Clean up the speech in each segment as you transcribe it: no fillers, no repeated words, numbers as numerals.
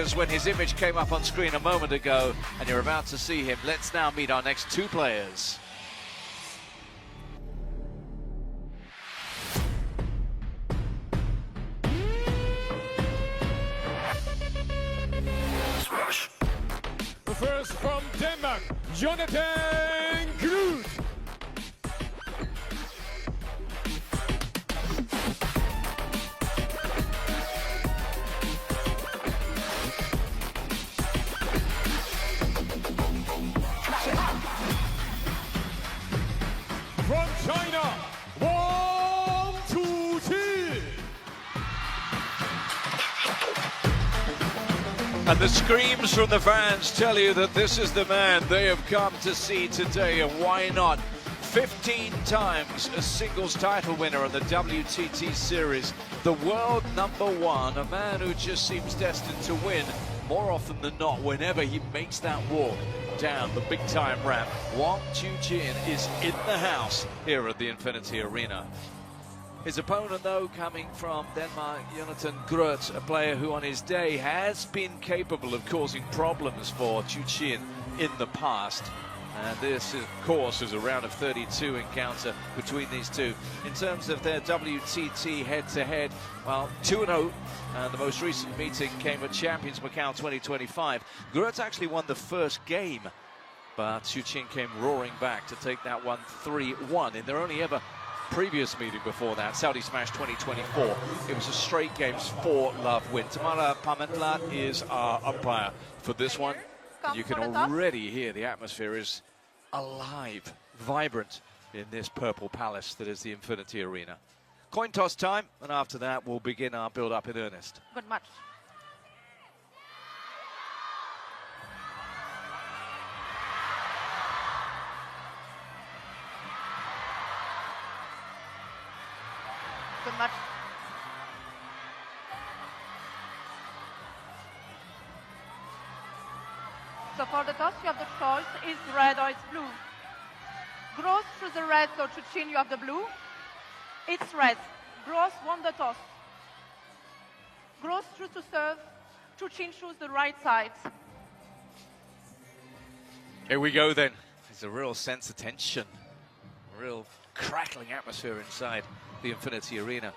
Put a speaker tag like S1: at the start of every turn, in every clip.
S1: When his image came up on screen a moment ago, and you're about to see him. Let's now meet our next two players.
S2: First from Denmark, Jonathan GROTH. From China, WTT.
S1: And the screams from the fans tell you that this is the man they have come to see today, and why not? 15 times a singles title winner in the WTT series, the world #1, a man who just seems destined to win more often than not whenever he makes that walk down the big time ramp. Chuqin is in the house here at the Infinity Arena. His opponent, though, coming from Denmark, Jonathan GROTH, a player who on his day has been capable of causing problems for Chuqin in the past. And this, of course, is a round of 32 encounter between these two. In terms of their WTT head-to-head, well, 2-0. And the most recent meeting came at Champions Macau 2025. GROTH actually won the first game, but Chuqin came roaring back to take that one 3-1 in their only ever previous meeting before that, Saudi Smash 2024. It was a straight games 4-love win. Tamara Pamentlat is our umpire for this one. And you can already hear the atmosphere is alive, vibrant in this purple palace that is the Infinity Arena. Coin toss time, and after that we'll begin our build-up in earnest.
S3: Good match. Good match. So for the toss, you have the choice, is red or it's blue. GROTH choose the red, so Chuqin, you have the blue. It's red. GROTH won the toss. GROTH choose to serve. Chuqin choose the right side.
S1: Here we go then. There's a real sense of tension, a real crackling atmosphere inside the Infinity Arena.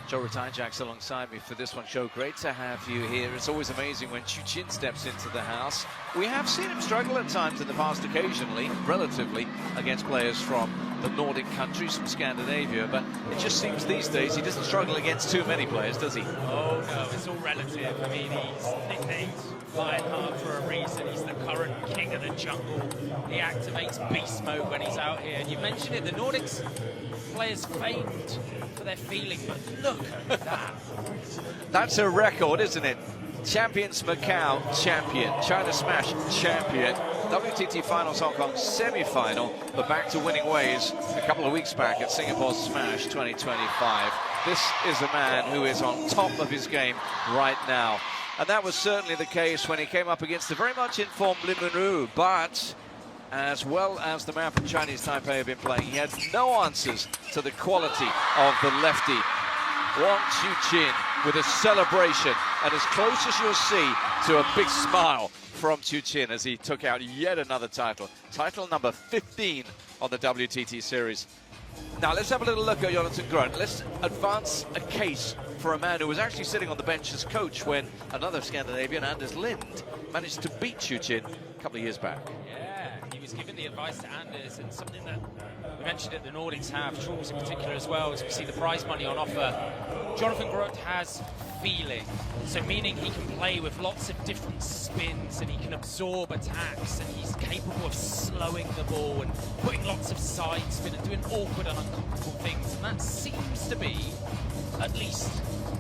S1: Joe Retijack's alongside me for this one. Joe, great to have you here. It's always amazing when Chuqin steps into the house. We have seen him struggle at times in the past occasionally, relatively, against players from the Nordic countries, from Scandinavia, but it just seems these days he doesn't struggle against too many players, does he?
S4: Oh no, it's all relative. I mean, he's nicknamed Lionheart for a reason. He's the current king of the jungle. He activates beast mode when he's out here. And you mentioned it, the Nordics players famed for their feeling, but look at that.
S1: That's a record, isn't it? Champions Macau champion, China Smash champion, WTT Finals Hong Kong semi-final, but back to winning ways a couple of weeks back at Singapore Smash 2025. This is a man who is on top of his game right now. And that was certainly the case when he came up against the very much informed Lim Munru, but as well as the man from Chinese Taipei have been playing, he had no answers to the quality of the lefty. Chuqin with a celebration, and as close as you'll see to a big smile from Chuqin as he took out yet another title. Title number 15 on the WTT series. Now let's have a little look at Jonathan GROTH. Let's advance a case for a man who was actually sitting on the bench as coach when another Scandinavian, Anders Lind, managed to beat Chuqin a couple of years back.
S4: Yeah, he was giving the advice to Anders, and something that we mentioned that the Nordics have, Truls in particular as well, as we see the prize money on offer. Jonathan GROTH has feeling, so meaning he can play with lots of different spins and he can absorb attacks, and he's capable of slowing the ball and putting lots of side spin and doing awkward and uncomfortable things, and that seems to be at least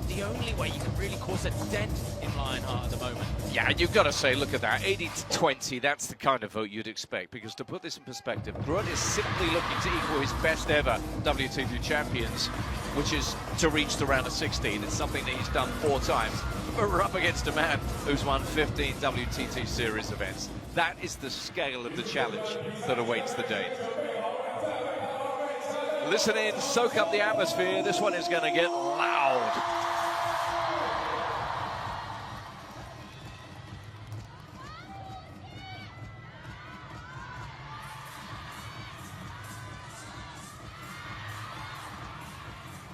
S4: the only way you can really cause a dent in Lionheart at the moment.
S1: Yeah, you've got to say, look at that, 80-20, that's the kind of vote you'd expect, because to put this in perspective, GROTH is simply looking to equal his best ever WTT champions, which is to reach the round of 16. It's something that he's done 4 times. But we're up against a man who's won 15 WTT series events. That is the scale of the challenge that awaits the Dane. Listen in, soak up the atmosphere. This one is going to get loud.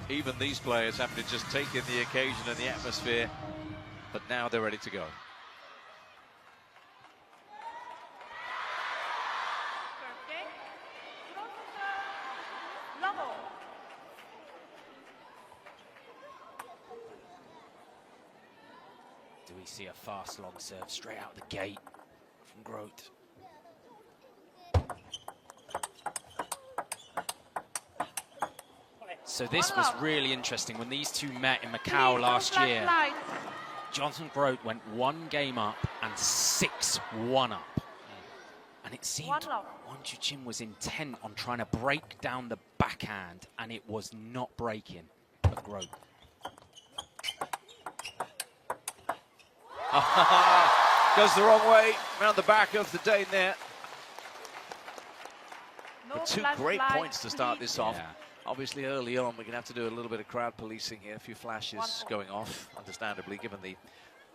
S1: Even these players having to just take in the occasion and the atmosphere, but now they're ready to go.
S4: Do we see a fast long serve straight out the gate from GROTH? So this was really interesting when these two met in Macau last year. Jonathan GROTH went 1 game up and 6-1 up. And it seemed Wang Chuqin was intent on trying to break down the backhand, and it was not breaking for GROTH.
S1: Goes the wrong way, around the back of the Dane there. But 2 great points to start this off. Obviously early on, we're going to have to do a little bit of crowd policing here. A few flashes going off, understandably, given the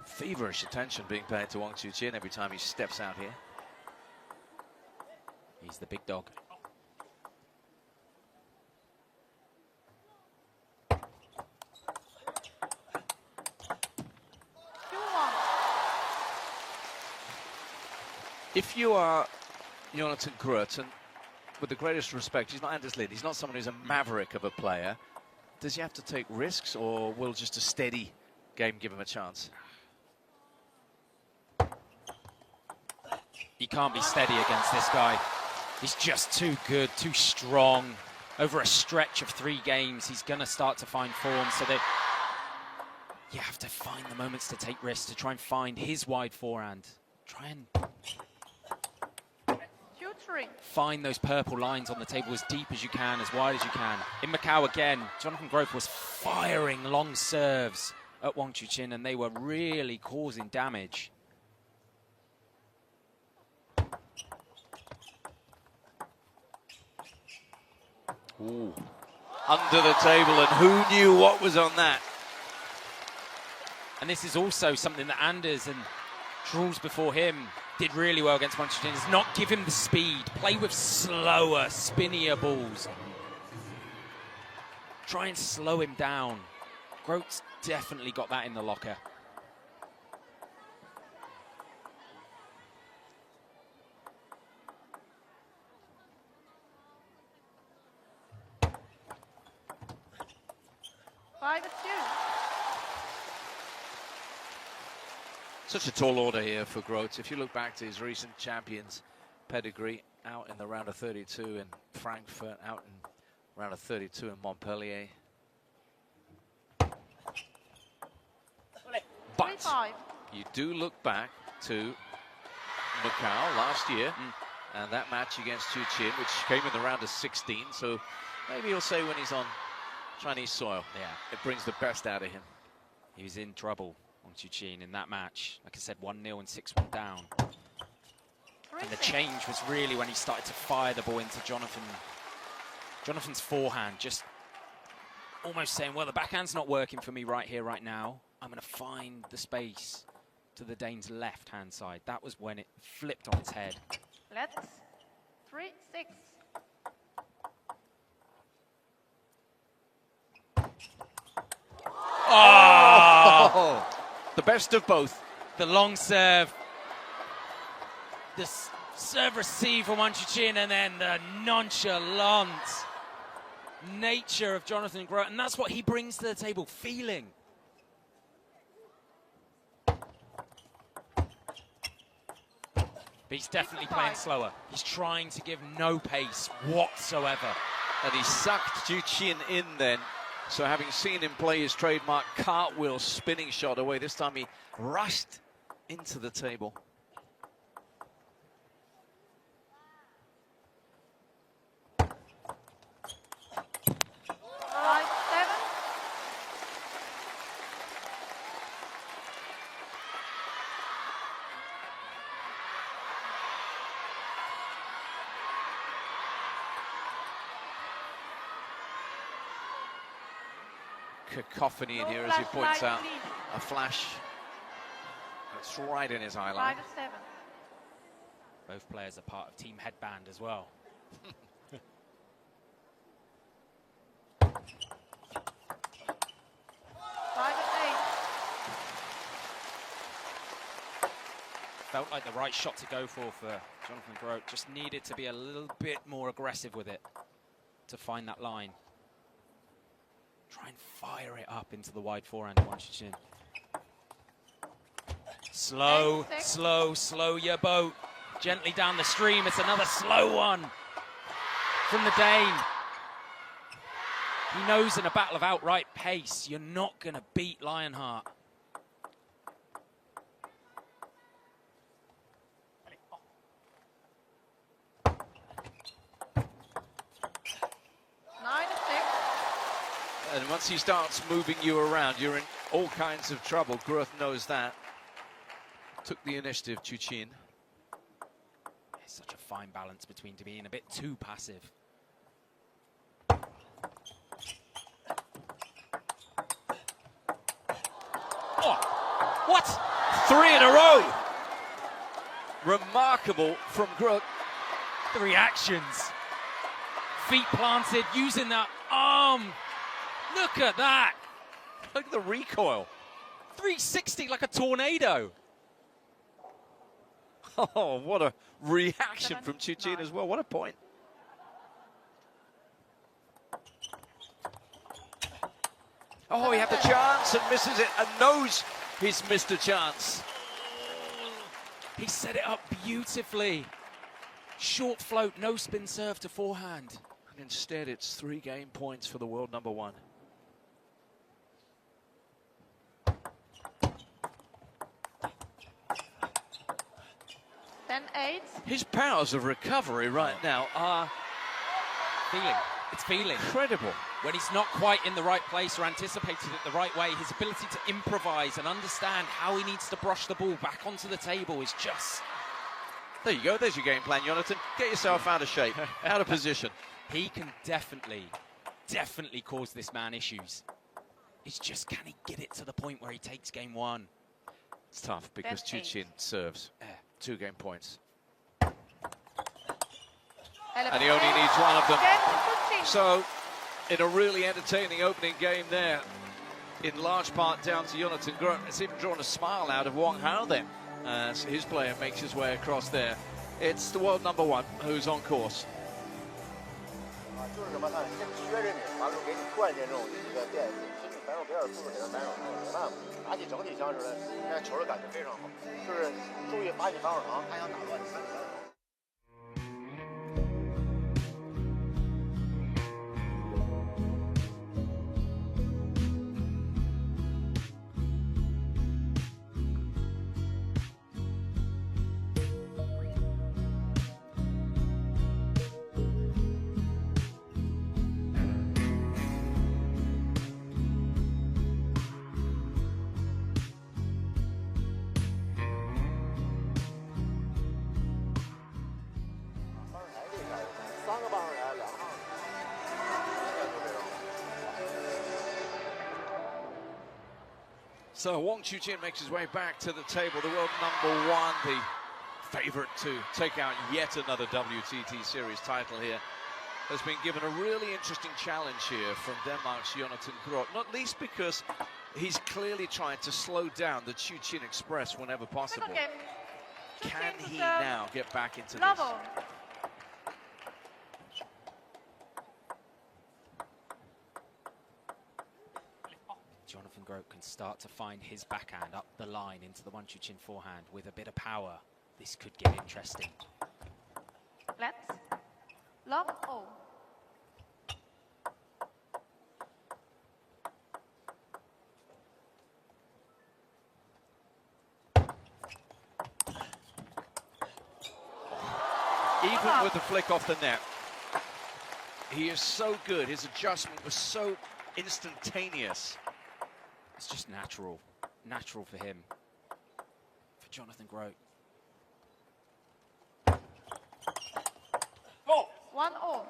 S1: feverish attention being paid to Wang Chuqin every time he steps out here.
S4: He's the big dog.
S1: If you are Jonathan GROTH, and with the greatest respect, he's not Anders Lind, he's not someone who's a maverick of a player, does he have to take risks, or will just a steady game give him a chance?
S4: He can't be steady against this guy. He's just too good, too strong. Over a stretch of 3 games, he's going to start to find form, so that you have to find the moments to take risks, to try and find his wide forehand. Try and find those purple lines on the table as deep as you can, as wide as you can. In Macau again, Jonathan GROTH was firing long serves at Wang Chuqin, and they were really causing damage.
S1: Ooh. Under the table, and who knew what was on that?
S4: And this is also something that Anders and Truls before him did really well against Wang Chuqin, is not give him the speed, play with slower, spinnier balls. Try and slow him down. GROTH's definitely got that in the locker.
S1: Such a tall order here for GROTH. If you look back to his recent champions pedigree, out in the round of 32 in Frankfurt, out in round of 32 in Montpellier. But you do look back to Macau last year, and that match against Chuqin, which came in the round of 16. So maybe he'll say when he's on Chinese soil, it brings the best out of him.
S4: He was in trouble on Chuqin in that match. Like I said, 1-0 and 6-1 down. And the change was really when he started to fire the ball into Jonathan's forehand, just almost saying, well, the backhand's not working for me right here, right now. I'm going to find the space to the Dane's left-hand side. That was when it flipped on its head.
S3: Let's 3-6.
S1: Oh! The best of both.
S4: The long serve. The serve receive from Wang Chuqin, and then the nonchalant nature of Jonathan GROTH. And that's what he brings to the table, feeling. But he's definitely playing slower. He's trying to give no pace whatsoever.
S1: And he sucked Chuqin in then. So having seen him play his trademark cartwheel spinning shot away, this time he rushed into the table. Cacophony in here, as he points out. A flash. It's right in his eye line.
S4: Both players are part of Team Headband as well. Felt like the right shot to go for Jonathan Grote. Just needed to be a little bit more aggressive with it to find that line. Try and fire it up into the wide forehand of Wang Chuqin. Slow, slow, slow your boat. Gently down the stream. It's another slow one from the Dane. He knows in a battle of outright pace, you're not going to beat Lionheart.
S1: And once he starts moving you around, you're in all kinds of trouble. Groth knows that. Took the initiative, Chuqin.
S4: It's such a fine balance between being a bit too passive. Oh, what?
S1: 3 in a row! Remarkable from Groth.
S4: The reactions. Feet planted, using that arm. Look at that.
S1: Look at the recoil.
S4: 360 like a tornado.
S1: Oh, what a reaction from Chuqin as well. What a point. Oh, he had the chance and misses it and knows he's missed a chance.
S4: He set it up beautifully. Short float, no spin serve to forehand.
S1: And instead, it's 3 game points for the world number 1. His powers of recovery right now are
S4: feeling
S1: incredible.
S4: When he's not quite in the right place or anticipated it the right way, his ability to improvise and understand how he needs to brush the ball back onto the table is just...
S1: There you go, there's your game plan, Jonathan. Get yourself out of shape, out of position.
S4: He can definitely cause this man issues. It's just, can he get it to the point where he takes game 1?
S1: It's tough because Chuqin serves 2 game points. And he only needs 1 of them. So, in a really entertaining opening game there, in large part down to Jonathan Grote. It's even drawn a smile out of Wang Hao then, as his player makes his way across there. It's the world number 1 who's on course. So Wang Chuqin makes his way back to the table, the world number 1, the favorite to take out yet another WTT series title here. Has been given a really interesting challenge here from Denmark's Jonathan Grote, not least because he's clearly trying to slow down the Chuqin Express whenever possible. Can he now get back into this?
S4: Jonathan Grote can start to find his backhand up the line into the Wang Chuqin forehand with a bit of power. This could get interesting.
S3: Let's love all.
S1: Even with the flick off the net, he is so good. His adjustment was so instantaneous.
S4: It's just natural for him, for Jonathan Grote.
S3: Oh. 1-0.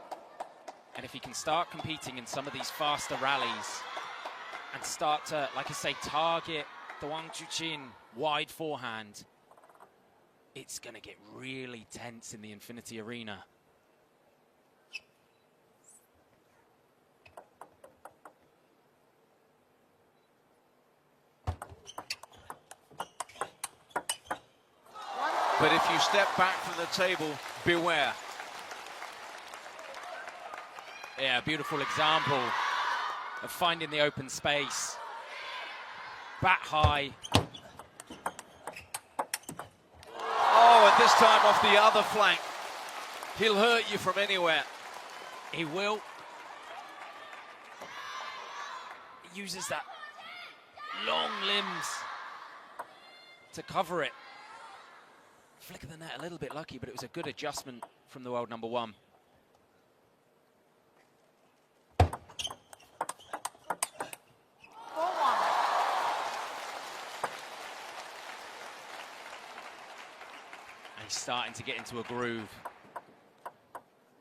S4: And if he can start competing in some of these faster rallies and start to, like I say, target the Wang Chuqin wide forehand, it's going to get really tense in the Infinity Arena.
S1: But if you step back from the table, beware.
S4: Yeah, beautiful example of finding the open space. Bat high.
S1: Oh, and this time off the other flank. He'll hurt you from anywhere.
S4: He will. He uses that long limbs to cover it. Flick of the net, a little bit lucky, but it was a good adjustment from the world number one. And he's starting to get into a groove.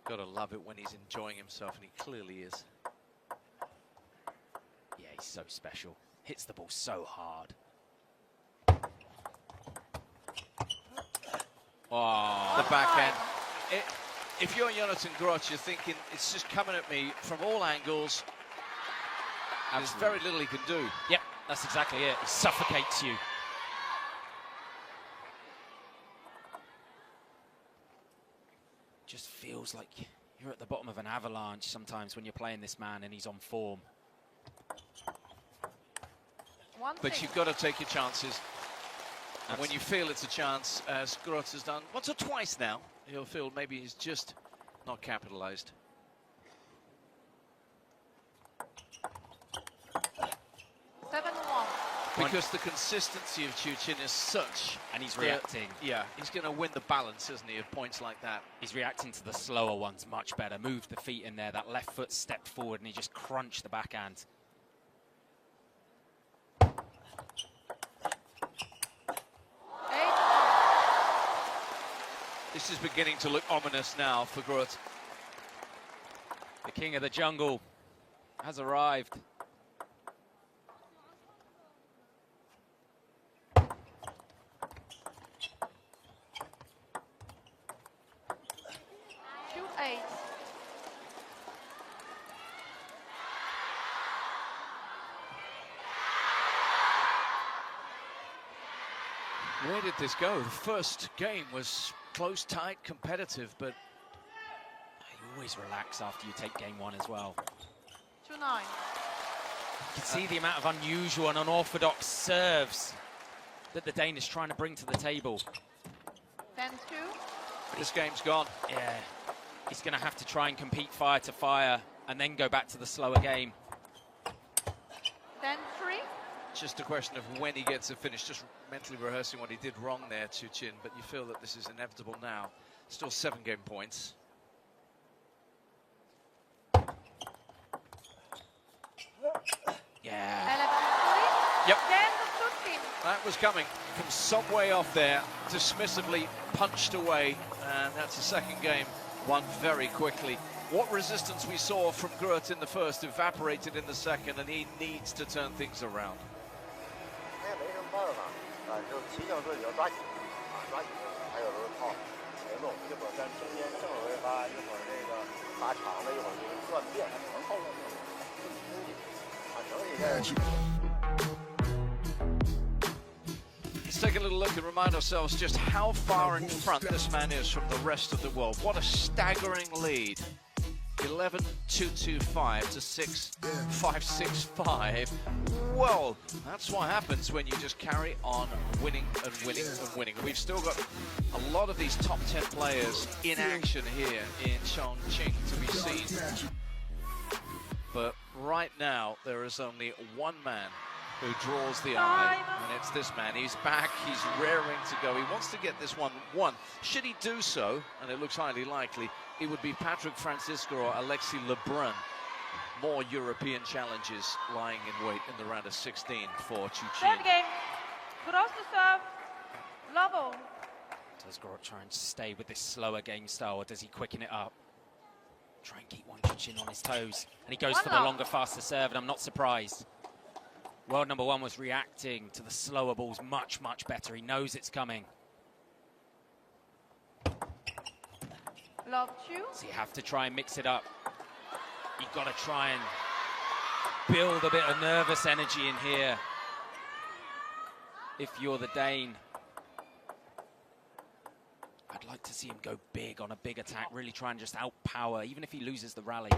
S1: Gotta love it when he's enjoying himself, and he clearly is.
S4: Yeah, he's so special. Hits the ball so hard.
S1: Oh, the backhand. If you're Jonathan Groth, you're thinking, it's just coming at me from all angles. There's very little he can do.
S4: Yep, that's exactly it. He suffocates you. Just feels like you're at the bottom of an avalanche sometimes when you're playing this man and he's on form.
S1: But you've got to take your chances. And when you feel it's a chance, as Groth has done once or twice now, he'll feel maybe he's just not capitalized. Because the consistency of Chuqin is such.
S4: And he's reacting.
S1: Yeah, he's going to win the balance, isn't he, of points like that.
S4: He's reacting to the slower ones much better. Moved the feet in there, that left foot stepped forward, and he just crunched the backhand.
S1: This is beginning to look ominous now for Groth.
S4: The king of the jungle has arrived.
S1: Where did this go? The first game was close, tight, competitive, but
S4: you always relax after you take game one as well.
S3: 2-9.
S4: You can see the amount of unusual and unorthodox serves that the Dane is trying to bring to the table.
S3: 10-2.
S1: This game's gone.
S4: Yeah, he's going to have to try and compete fire to fire and then go back to the slower game.
S3: 10-3.
S1: Just a question of when he gets a finish, just mentally rehearsing what he did wrong there, Chuqin, but you feel that this is inevitable now. Still 7 game points.
S4: Yeah.
S3: 11-3.
S1: Yep. That was coming from some way off there, dismissively punched away, and that's the second game won very quickly. What resistance we saw from Groth in the first evaporated in the second, and he needs to turn things around. Let's take a little look and remind ourselves just how far in front this man is from the rest of the world. What a staggering lead. 11-2-2-5 to 6-5-6-5. Well, that's what happens when you just carry on winning and winning and winning. We've still got a lot of these top 10 players in action here in CHONGQING to be seen. But right now, there is only one man who draws the eye, and it's this man. He's back, he's raring to go. He wants to get this one won. Should he do so, and it looks highly likely, it would be Patrick Francisco or Alexis Lebrun. More European challenges lying in wait in the round of 16 for Chuqin.
S3: Third game. Groth to serve. Lobo.
S4: Does Groth try and stay with this slower game style, or does he quicken it up? Try and keep Chuqin on his toes. And he goes for the longer, faster serve, and I'm not surprised. World number one was reacting to the slower balls much, much better. He knows it's coming.
S3: Love 2.
S4: So you have to try and mix it up. You've got to try and build a bit of nervous energy in here if you're the Dane. I'd like to see him go big on a big attack, really try and just outpower, even if he loses the rally.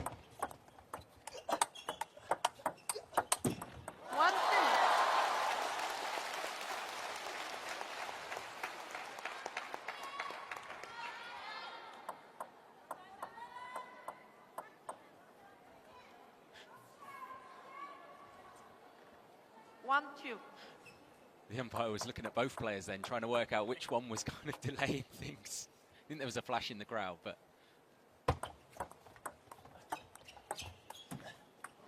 S3: 1-2.
S4: The umpire was looking at both players then, trying to work out which one was kind of delaying things. I think there was a flash in the crowd, but...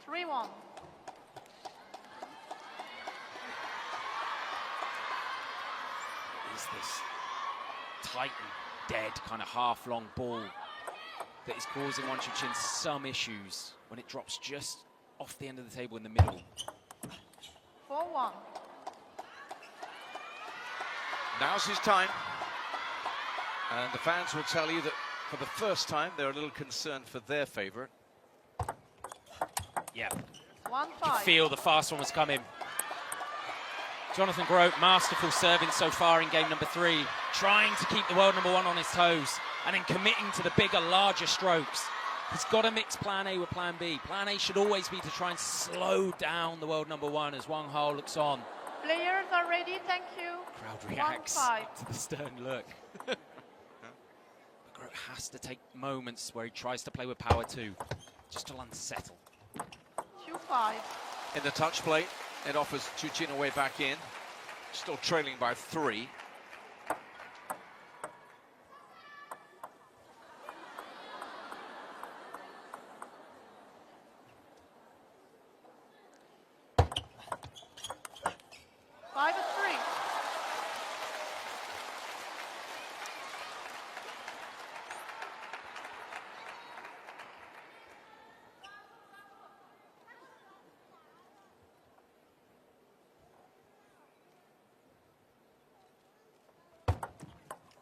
S3: 3-1.
S4: Is this tight and dead kind of half-long ball that is causing Chuqin some issues when it drops just off the end of the table in the middle.
S3: 4-1.
S1: Now's his time. And the fans will tell you that for the first time, they're a little concerned for their favourite.
S4: Yeah.
S3: 1-5.
S4: You could feel the fast one was coming. Jonathan Groth, masterful serving so far in game number 3, trying to keep the world number 1 on his toes and then committing to the bigger, larger strokes. He's got to mix plan A with plan B. Plan A should always be to try and slow down the world number 1 as Wang Hao looks on.
S3: Players are ready, thank you.
S4: Crowd reacts
S3: 1-5.
S4: to the stern look. But Groth has to take moments where he tries to play with power too, just to unsettle.
S3: 2-5.
S1: In the touch play, it offers Chuqin a way back in. Still trailing by 3.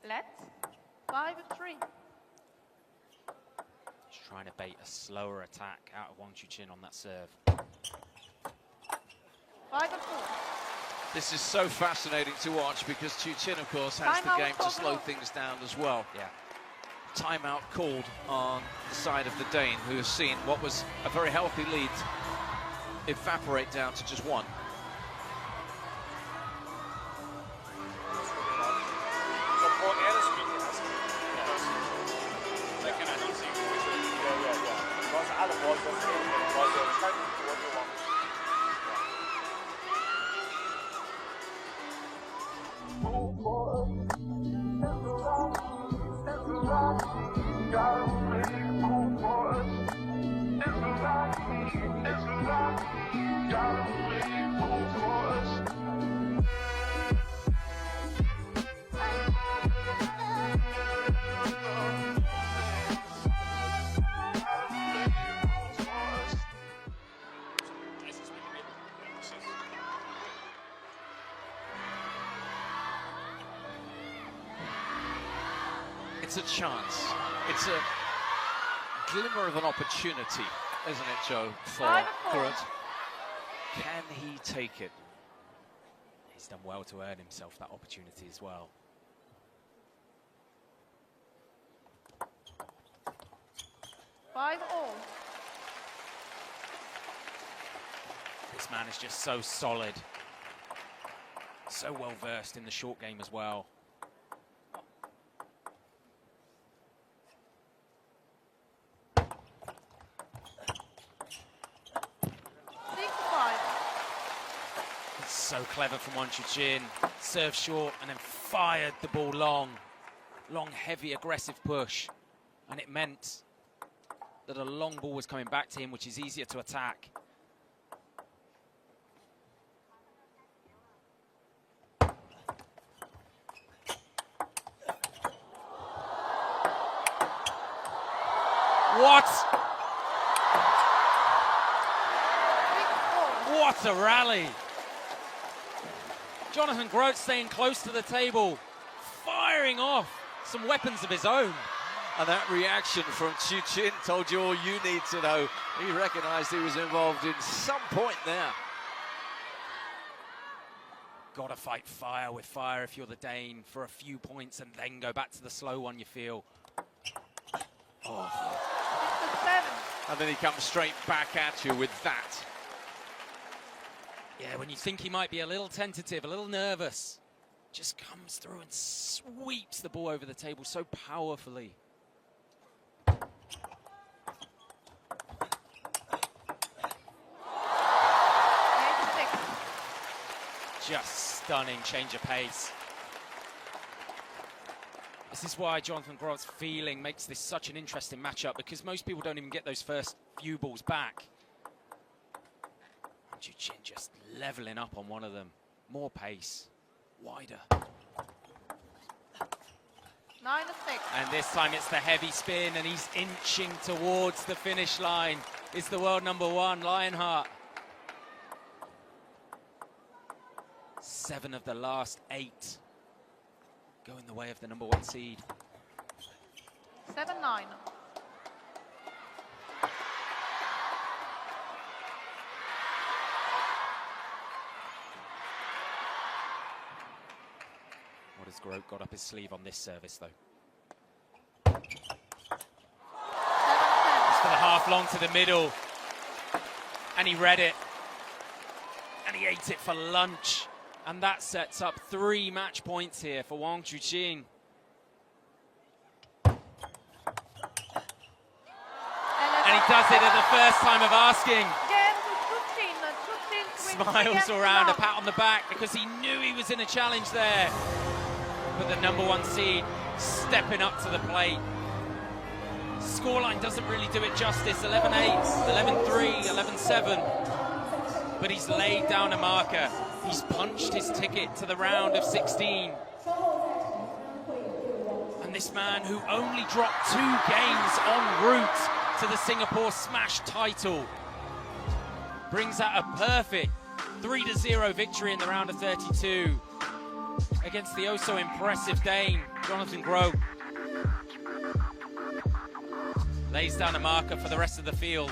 S3: Let's 5-3.
S4: Just trying to bait a slower attack out of Chuqin on that serve.
S3: 5-4.
S1: This is so fascinating to watch because Chuqin, of course, has the game to slow things down as well.
S4: Yeah.
S1: Timeout called on the side of the Dane, who has seen what was a very healthy lead evaporate down to just 1. It's a chance. It's a glimmer of an opportunity, isn't it, Joe, for Groth? Can he take it?
S4: He's done well to earn himself that opportunity as well. This man is just so solid. So well versed in the short game as well. So clever from Chuqin. Served short and then fired the ball long. Long, heavy, aggressive push. And it meant that a long ball was coming back to him, which is easier to attack. What? What a rally! Jonathan Groth staying close to the table, firing off some weapons of his own.
S1: And that reaction from Chuqin told you all you need to know. He recognised he was involved in some point there.
S4: got to fight fire with fire if you're the Dane for a few points and then go back to the slow one, you feel. Oh.
S1: And then he comes straight back at you with that.
S4: Yeah, when you think he might be a little tentative, a little nervous, just comes through and sweeps the ball over the table so powerfully. Just stunning change of pace. This is why Jonathan Groth's feeling makes this such an interesting matchup, because most people don't even get those first few balls back. And Chuqin just leveling up on one of them. More pace, wider.
S3: 9-6.
S4: And this time it's the heavy spin, and he's inching towards the finish line. It's the world number one, Lionheart. 7 of the last 8 go in the way of the number 1 seed.
S3: 7-9.
S4: What has Groth got up his sleeve on this service, though?
S3: 7-10.
S4: It's for the half long to the middle. And he read it. And he ate it for lunch. And that sets up 3 match points here for Wang Chuqin. And he does it at the first time of asking.
S3: Again to Chuqin.
S4: Smiles around, a pat on the back, because he knew he was in a challenge there. But the number 1 seed stepping up to the plate. Scoreline doesn't really do it justice. 11-8, 11-3, 11-7. But he's laid down a marker. He's punched his ticket to the round of 16. And this man, who only dropped 2 games en route to the Singapore Smash title, brings out a perfect 3-0 victory in the round of 32 against the oh so impressive Dane, Jonathan Groth. Lays down a marker for the rest of the field.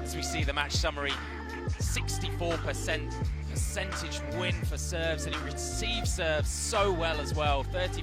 S4: As we see the match summary, 64% percentage win for serves, and he receives serves so well as well.